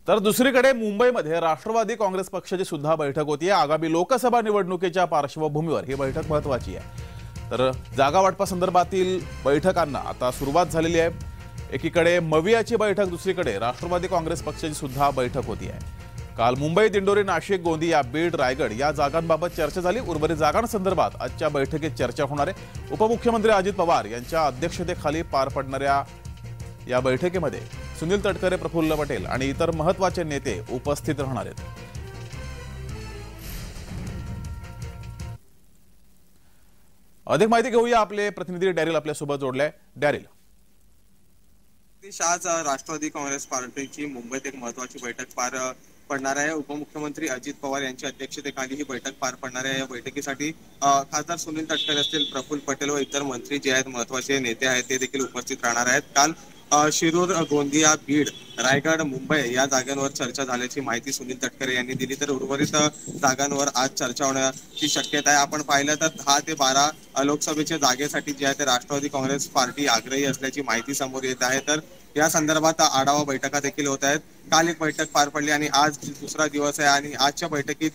तर दुसरीकडे मुंबईमध्ये राष्ट्रवादी काँग्रेस पक्षाची सुद्धा बैठक होती आहे। आगामी लोकसभा निवडणुकीच्या पार्श्वभूमीवर ही बैठक महत्त्वाची आहे। तर जागा वाटपासंदर्भातील बैठकांना आता सुरुवात झालेली आहे। एकीकडे मवियाची बैठक, दुसरीकडे राष्ट्रवादी काँग्रेस पक्षाची सुद्धा बैठक होती आहे। काल मुंबई, दिंडोरी, नाशिक, गोंदिया, बीड, रायगड या जागांबाबत चर्चा झाली। उर्वरित जागांसंदर्भात आजच्या बैठकीत चर्चा होणार आहे। उपमुख्यमंत्री अजित पवार यांच्या अध्यक्षतेखाली पार पडणाऱ्या या बैठकीमध्ये सुनील तटकरे, प्रफुल्ल पटेल आणि इतर महत्त्वाचे नेते उपस्थित राहणार आहेत। अधिक माहिती घेऊया, आपले प्रतिनिधी डॅरिल आपल्या सोबत जोडले। डॅरिल, आज राष्ट्रवादी काँग्रेस पार्टीची मुंबईत एक महत्त्वाची बैठक पार पडणार आहे। उपमुख्यमंत्री अजित पवार यांच्या अध्यक्षतेखाली ही बैठक पार पडणार आहे। या बैठकीसाठी खासदार सुनील तटकरे असतील, प्रफुल्ल पटेल व इतर मंत्री जे आहेत, महत्त्वाचे नेते आहेत, ते देखील उपस्थित राहणार आहेत। काल शिरूर, गोंदिया, बीड, रायगड, मुंबई या जागांवर चर्चा झाल्याची माहिती सुनील तटकरे यांनी दिली। तर उर्वरित जागांवर आज चर्चा होण्याची शक्यता आहे। आपण पाहिलं तर 10 ते 12 लोकसभेच्या जागेसाठी जे आहे ते राष्ट्रवादी काँग्रेस पार्टी आग्रही असल्याची माहिती समोर येत आहे। तर या संदर्भात आढावा बैठका देखील होत आहेत। काल एक बैठक पार पडली आणि आज दुसरा दिवस आहे आणि आजच्या बैठकीत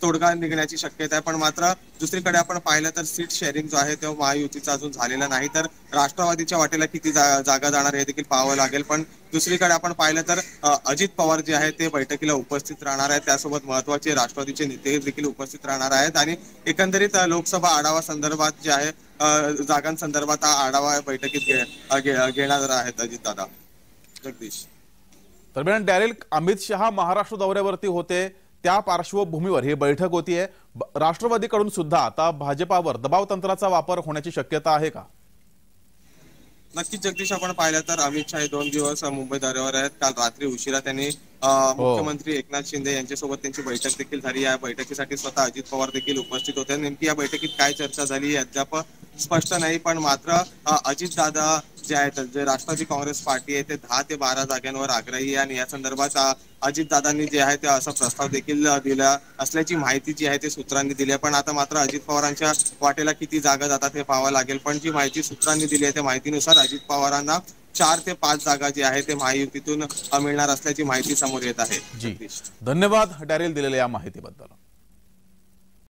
तोडगा निघण्याची शक्यता आहे। पण मात्र दुसरीकडे आपण पाहिलं तर सीट शेअरिंग जो आहे तो महायुतीचा अजून झालेला नाही। तर राष्ट्रवादीच्या वाटेला किती जागा जाणार हे देखील पाहावं लागेल। पण दुसरीकडे आपण पाहिलं तर अजित पवार जे आहे ते बैठकीला उपस्थित राहणार आहेत। त्यासोबत महत्त्वाचे राष्ट्रवादीचे नेते देखील उपस्थित राहणार आहेत आणि एकंदरीत लोकसभा आढावा संदर्भात जे आहे जागांसंदर्भात हा आढावा बैठकीत घेणार आहेत अजितदादा। जगदीश, दरम्यान डॅरिल, अमित शहा महाराष्ट्र दौऱ्यावरती होते, त्या पार्श्वभूमीवर ही बैठक होतीये। राष्ट्रवादीकडून सुद्धा आता भाजपावर दबाव तंत्राचा वापर होण्याची शक्यता आहे का? नक्कीच जगदीश, आपण पाहिलं तर अमित शहा 2 दिवस मुंबई दौऱ्यावर आहेत। काल रात्री उशिरा त्यांनी मुख्यमंत्री एकनाथ शिंदे यांच्यासोबत त्यांची बैठक देखील झाली। या बैठकीसाठी स्वतः अजित पवार देखील उपस्थित होते। नेमकी या बैठकीत काय चर्चा झाली अद्याप स्पष्ट नाही। पण मात्र अजितदादा जे आहेत, जे राष्ट्रवादी काँग्रेस पार्टी आहे, ते 10 ते 12 जागांवर आग्रही आहे आणि या संदर्भात अजितदादांनी जे आहे ते असा प्रस्ताव देखील दिला असल्याची माहिती जी आहे ते सूत्रांनी दिली आहे। पण आता मात्र अजित पवारांच्या वाटेला किती जागा जातात हे पाहावं लागेल। पण जी माहिती सूत्रांनी दिली आहे त्या माहितीनुसार अजित पवारांना 4 ते 5 जागा जी आहे ते महायुतीतून मिळणार असल्याची माहिती समोर येत आहे। जी, धन्यवाद डॅरिल दिलेल्या या माहितीबद्दल।